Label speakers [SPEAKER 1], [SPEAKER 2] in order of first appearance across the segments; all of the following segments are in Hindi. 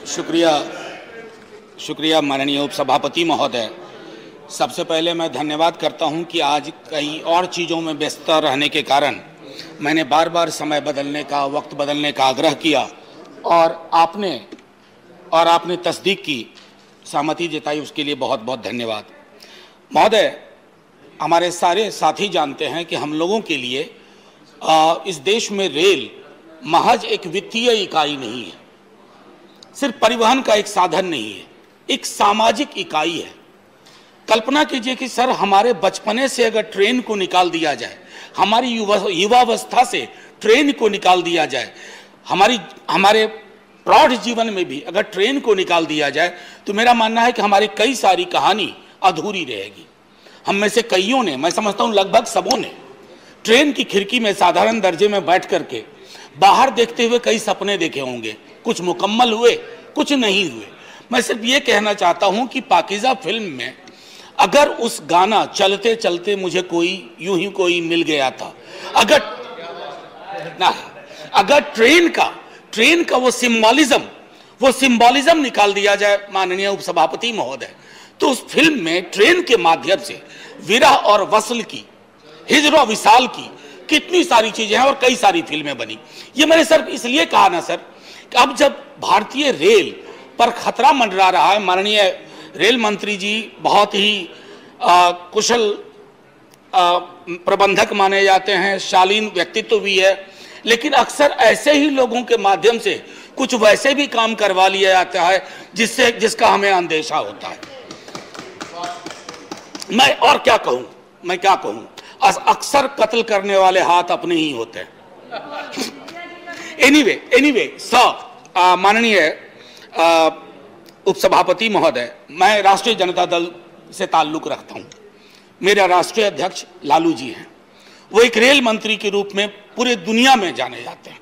[SPEAKER 1] शुक्रिया शुक्रिया माननीय उपसभापति महोदय। सबसे पहले मैं धन्यवाद करता हूं कि आज कई और चीज़ों में व्यस्त रहने के कारण मैंने बार बार समय बदलने का, वक्त बदलने का आग्रह किया और आपने तस्दीक की, सहमति जताई, उसके लिए बहुत बहुत धन्यवाद। महोदय, हमारे सारे साथी जानते हैं कि हम लोगों के लिए इस देश में रेल महज एक वित्तीय इकाई नहीं है, सिर्फ परिवहन का एक साधन नहीं है, एक सामाजिक इकाई है। कल्पना कीजिए कि सर, हमारे बचपने से अगर ट्रेन को निकाल दिया जाए, हमारी युवावस्था से ट्रेन को निकाल दिया जाए, हमारे प्रौढ़ जीवन में भी अगर ट्रेन को निकाल दिया जाए, तो मेरा मानना है कि हमारी कई सारी कहानी अधूरी रहेगी। हम में से कईयों ने, मैं समझता हूं लगभग सबों ने, ट्रेन की खिड़की में साधारण दर्जे में बैठ करके बाहर देखते हुए कई सपने देखे होंगे। कुछ मुकम्मल हुए, कुछ नहीं हुए। मैं सिर्फ ये कहना चाहता हूं कि पाकीज़ा फिल्म में अगर उस गाना चलते चलते मुझे यूं ही कोई मिल गया था, अगर ट्रेन का वो सिंबॉलिज्म निकाल दिया जाए माननीय उपसभापति महोदय, तो उस फिल्म में ट्रेन के माध्यम से विरह और वसल की, हिजर और विसाल की कितनी सारी चीजें हैं और कई सारी फिल्में बनी। ये मैंने सर इसलिए कहा ना सर, कि अब जब भारतीय रेल पर खतरा मंडरा रहा है, माननीय रेल मंत्री जी बहुत ही कुशल प्रबंधक माने जाते हैं, शालीन व्यक्तित्व भी है, लेकिन अक्सर ऐसे ही लोगों के माध्यम से कुछ वैसे भी काम करवा लिया जाता है जिसका हमें अंदेशा होता है। मैं क्या कहूं, अक्सर कत्ल करने वाले हाथ अपने ही होते हैं। एनीवे सर, माननीय उपसभापति महोदय, मैं राष्ट्रीय जनता दल से ताल्लुक रखता हूं। मेरा राष्ट्रीय अध्यक्ष लालू जी हैं। वो एक रेल मंत्री के रूप में पूरे दुनिया में जाने जाते हैं।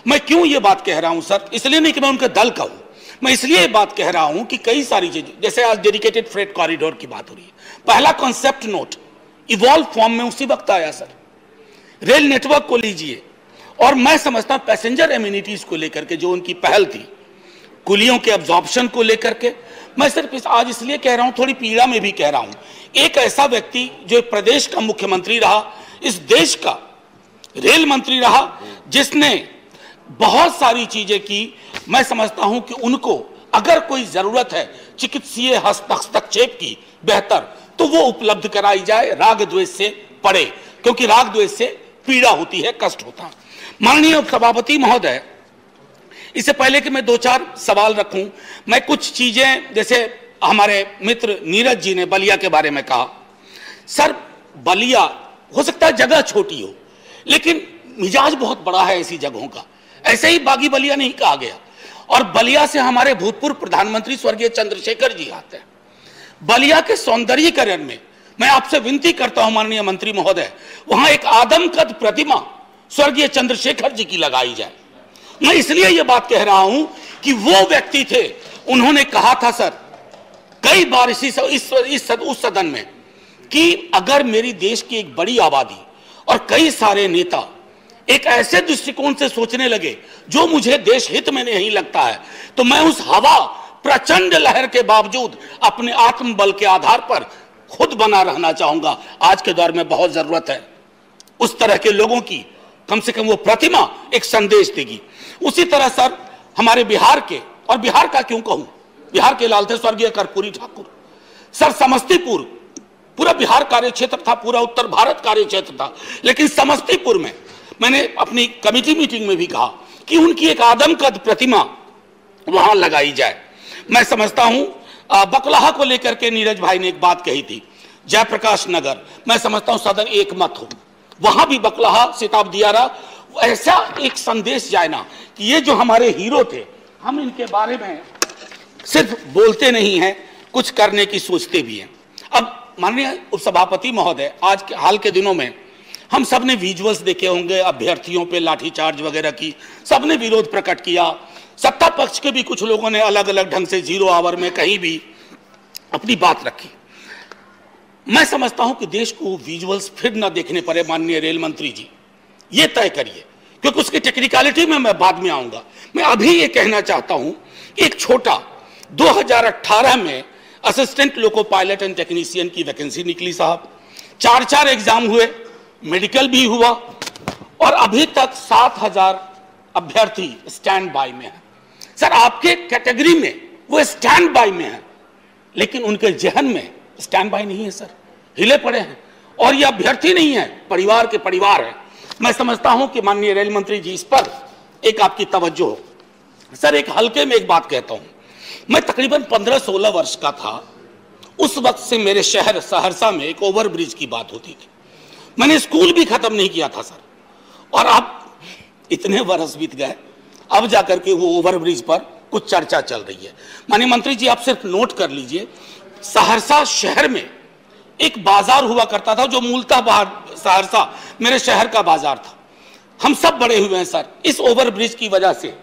[SPEAKER 1] मैं क्यों ये बात कह रहा हूं सर, इसलिए नहीं कि मैं उनके दल का हूं, मैं इसलिए बात कह रहा हूं कि कई सारी चीजें, जैसे आज डेडिकेटेड फ्रेट कॉरिडोर की बात हो रही है, पहला कॉन्सेप्ट नोट इवॉल्व फॉर्म में उसी वक्त आया सर। रेल नेटवर्क को लीजिए, और मैं समझता हूं पैसेंजर एमिनिटीज को लेकर के जो उनकी पहल थी, कुलियों के अब्जॉर्प्शन को लेकर के, मैं सिर्फ आज इसलिए कह रहा हूं, थोड़ी पीड़ा में भी कह रहा हूं, एक ऐसा व्यक्ति जो प्रदेश का मुख्यमंत्री रहा, इस देश का रेल मंत्री रहा, जिसने बहुत सारी चीजें की, मैं समझता हूं कि उनको अगर कोई जरूरत है चिकित्सीय हस्तक्षेप की बेहतर, तो वो उपलब्ध कराई जाए, राग द्वेष से पड़े, क्योंकि राग द्वेष से पीड़ा होती है, कष्ट होता है। माननीय उपसभापति महोदय, इससे पहले कि मैं 2-4 सवाल रखूं, मैं कुछ चीजें, जैसे हमारे मित्र नीरज जी ने बलिया के बारे में कहा। सर, बलिया हो सकता है जगह छोटी हो, लेकिन मिजाज बहुत बड़ा है ऐसी जगहों का। ऐसे ही बागी बलिया नहीं कहा गया, और बलिया से हमारे भूतपूर्व प्रधानमंत्री स्वर्गीय चंद्रशेखर जी आते हैं। बलिया के सौंदर्यीकरण में मैं आपसे विनती करता हूं माननीय मंत्री महोदय, वहां एक आदमकद प्रतिमा स्वर्गीय चंद्रशेखर जी की लगाई जाए। मैं इसलिए यह बात कह रहा हूं कि वो व्यक्ति थे, उन्होंने कहा था सर कई बार उस सदन में कि अगर मेरी देश की एक बड़ी आबादी और कई सारे नेता एक ऐसे दृष्टिकोण से सोचने लगे जो मुझे देश हित में नहीं लगता है, तो मैं उस हवा प्रचंड लहर के बावजूद अपने आत्मबल के आधार पर खुद बना रहना चाहूंगा। आज के दौर में बहुत जरूरत है उस तरह के लोगों की, कम से कम वो प्रतिमा एक संदेश देगी। उसी तरह सर, हमारे बिहार के, और बिहार का क्यों कहूं, बिहार के लाल थे स्वर्गीय कर्पूरी ठाकुर। सर, समस्तीपुर पूरा बिहार कार्य क्षेत्र था, पूरा उत्तर भारत कार्य क्षेत्र था, लेकिन समस्तीपुर में मैंने अपनी कमेटी मीटिंग में भी कहा कि उनकी एक आदमकद प्रतिमा वहां लगाई जाए। मैं समझता हूं बकलाहा को लेकर के नीरज भाई ने एक बात कही थी, जयप्रकाश नगर, मैं समझता हूं सदन एक मत हो, वहां भी बकलाहा, सिताब दियारा, ऐसा एक संदेश जाए ना कि ये जो हमारे हीरो थे, हम इनके बारे में सिर्फ बोलते नहीं हैं, कुछ करने की सोचते भी हैं। अब माननीय उपसभापति महोदय, आज के हाल के दिनों में हम सब ने विजुअल्स देखे होंगे अभ्यर्थियों पे लाठीचार्ज वगैरह की, सबने विरोध प्रकट किया। सत्ता पक्ष के भी कुछ लोगों ने अलग अलग ढंग से 0 आवर में कहीं भी अपनी बात रखी। मैं समझता हूं कि देश को विजुअल्स फिर न देखने पड़े। माननीय रेल मंत्री जी, ये तय करिए, क्योंकि उसकी टेक्निकलिटी में मैं बाद में आऊंगा। मैं अभी ये कहना चाहता हूं एक छोटा 2018 में assistant loco pilot and technician की वैकेंसी निकली साहब, 4 एग्जाम हुए, मेडिकल भी हुआ और अभी तक 7,000 अभ्यर्थी स्टैंड बाय में है। सर आपके कैटेगरी में वो स्टैंड बाय में है, लेकिन उनके जहन में स्टैंड बाय नहीं है सर, हिले पड़े हैं। और ये अभ्यर्थी नहीं है, परिवार के परिवार है। मैं समझता हूं कि माननीय रेल मंत्री जी इस पर एक आपकी तवज्जो हो। सर एक हल्के में एक बात कहता हूं, मैं तकरीबन 15-16 वर्ष का था, उस वक्त से मेरे शहर सहरसा में एक ओवरब्रिज की बात होती थी। मैंने स्कूल भी खत्म नहीं किया था सर, और अब इतने वर्ष बीत गए, अब जाकर के वो ओवरब्रिज पर कुछ चर्चा चल रही है। माननीय मंत्री जी आप सिर्फ नोट कर लीजिए, सहरसा शहर में एक बाजार हुआ करता था जो मूलतः बाहर सहरसा मेरे शहर का बाजार था। हम सब बड़े हुए हैं सर, इस ओवरब्रिज की वजह से,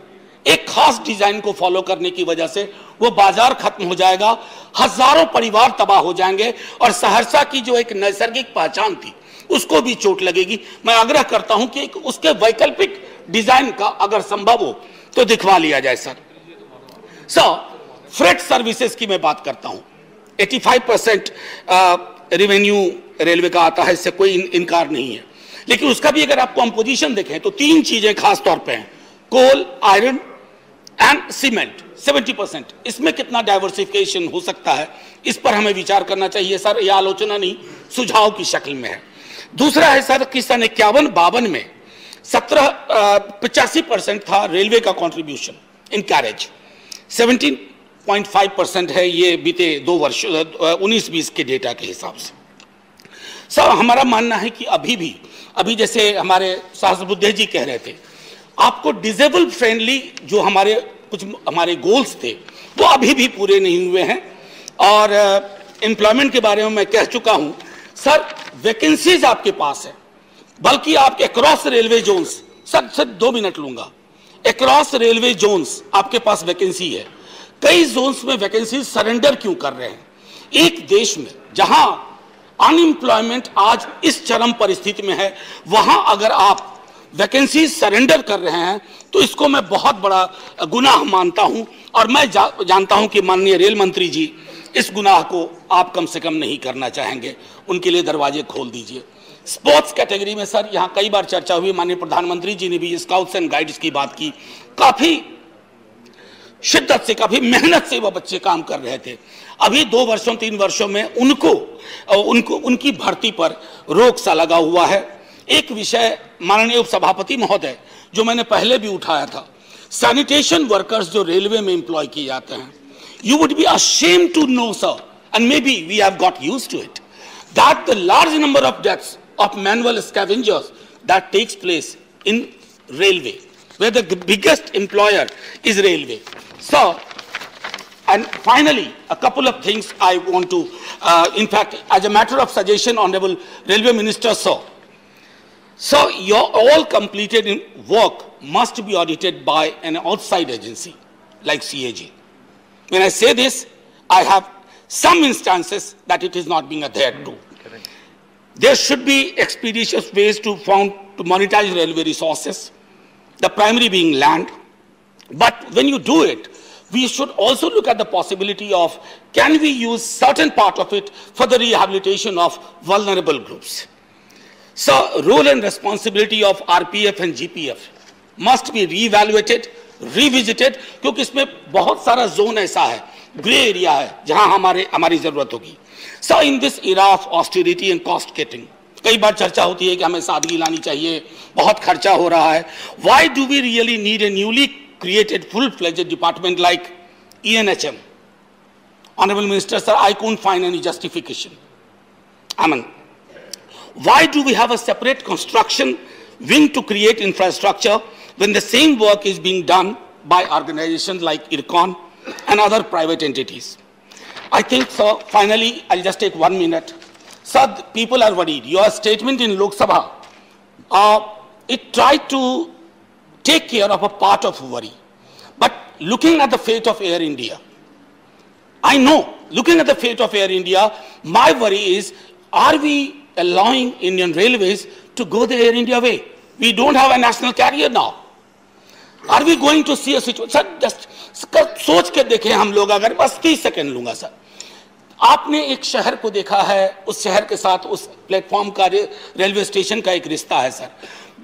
[SPEAKER 1] एक खास डिजाइन को फॉलो करने की वजह से वो बाजार खत्म हो जाएगा, हजारों परिवार तबाह हो जाएंगे और सहरसा की जो एक नैसर्गिक पहचान थी उसको भी चोट लगेगी। मैं आग्रह करता हूं कि उसके वैकल्पिक डिजाइन का अगर संभव हो तो दिखवा लिया जाए सर। फ्रेट सर्विसेज की मैं बात करता हूं, 85% रेवेन्यू रेलवे का आता है, इससे कोई इनकार नहीं है, लेकिन उसका भी अगर आप कंपोजिशन देखें तो 3 चीजें खास तौर पे हैं, कोल, आयरन एंड सीमेंट 70%। इसमें कितना डाइवर्सिफिकेशन हो सकता है, इस पर हमें विचार करना चाहिए सर। यह आलोचना नहीं, सुझाव की शक्ल में है। दूसरा है सर कि सन 51-52 में 85% था रेलवे का कंट्रीब्यूशन इन कैरेज, 17.5% है ये बीते 2 वर्ष 19-20 के डेटा के हिसाब से। सर हमारा मानना है कि अभी जैसे हमारे सहस्रबुद्धे जी कह रहे थे, आपको डिसेबल फ्रेंडली जो हमारे गोल्स थे वो अभी भी पूरे नहीं हुए हैं। और एम्प्लॉयमेंट के बारे में मैं कह चुका हूं सर, वैकेंसीज आपके पास है, बल्कि आप across railway zones, sir 2 minute लूंगा, अक्रॉस रेलवे जोन्स आपके पास वैकेंसी है। कई जोन्स में वैकेंसी सरेंडर क्यों कर रहे हैं? एक देश में जहां अनएम्प्लॉयमेंट आज इस चरम परिस्थिति में है, वहां अगर आप वैकेंसी सरेंडर कर रहे हैं तो इसको मैं बहुत बड़ा गुनाह मानता हूं, और मैं जानता हूं कि माननीय रेल मंत्री जी इस गुनाह को आप कम से कम नहीं करना चाहेंगे, उनके लिए दरवाजे खोल दीजिए। स्पोर्ट्स कैटेगरी में सर यहां कई बार चर्चा हुई, माननीय प्रधानमंत्री जी ने भी स्काउट्स एंड गाइड्स की बात की, काफी शिद्दत से, काफी मेहनत से वो बच्चे काम कर रहे थे। अभी 2-3 वर्षों में उनकी भर्ती पर रोक सा लगा हुआ है। एक विषय माननीय उपसभापति महोदय जो मैंने पहले भी उठाया था, सैनिटेशन वर्कर्स जो रेलवे में एम्प्लॉय किए जाते हैं, you would be ashamed to know sir, and maybe we have got used to it, that the large number of deaths of manual scavengers that takes place in railway, where the biggest employer is railway. So, and finally a couple of things I want to in fact as a matter of suggestion, honorable railway minister sir, so your all completed work must be audited by an outside agency like CAG. When I say this, I have some instances that it is not being adhered to. There should be expeditious ways to monetize railway resources, the primary being land. But when you do it, we should also look at the possibility of, can we use certain part of it for the rehabilitation of vulnerable groups? So, role and responsibility of RPF and GPF must be reevaluated, revisited, क्योंकि इसमें बहुत सारा जोन ऐसा है, ग्रे एरिया है, जहां हमारी जरूरत होगी। So, in this era of austerity and cost cutting, कई बार चर्चा होती है कि हमें सादगी लानी चाहिए, बहुत खर्चा हो रहा है। Why do we really need a newly created full-fledged department like ENHM? Honorable Minister, sir, I couldn't find any justification. I mean, why do we have a separate construction wing to create infrastructure when the same work is being done by organizations like IRCON and other private entities? I think, sir, finally, I'll just take 1 minute. Sir, people are worried. Your statement in Lok Sabha, it tried to take care of a part of worry. But looking at the fate of Air India, I know, looking at the fate of Air India, my worry is, are we allowing Indian Railways to go the Air India way? We don't have a national carrier now. Are we going to see a situation? Sir just सोच के देखें हम लोग, अगर बस 30 सेकेंड लूंगा सर। आपने एक शहर को देखा है, उस शहर के साथ उस प्लेटफॉर्म का, रेलवे स्टेशन का एक रिश्ता है सर।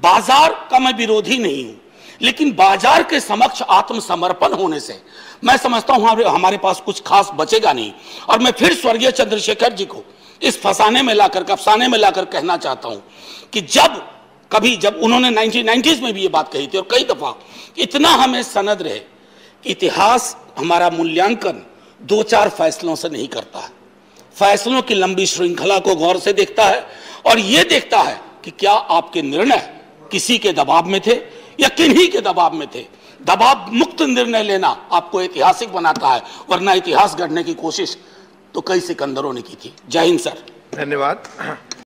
[SPEAKER 1] बाजार का मैं विरोधी नहीं हूं, लेकिन बाजार के समक्ष आत्मसमर्पण होने से मैं समझता हूं हमारे पास कुछ खास बचेगा नहीं। और मैं फिर स्वर्गीय चंद्रशेखर जी को इस फसाने में लाकर, अफसाने में लाकर कहना चाहता हूं कि जब उन्होंने 1990s में भी ये बात कही थी और कई दफा, इतना हमें सनद रहे कि इतिहास हमारा मूल्यांकन 2-4 फैसलों से नहीं करता है, फैसलों की लंबी श्रृंखला को गौर से देखता है और यह देखता है कि क्या आपके निर्णय किसी के दबाव में थे या किन्हीं के दबाव में थे। दबाव मुक्त निर्णय लेना आपको ऐतिहासिक बनाता है, वरना इतिहास गढ़ने की कोशिश तो कई सिकंदरों ने की थी। जय हिंद सर।
[SPEAKER 2] धन्यवाद।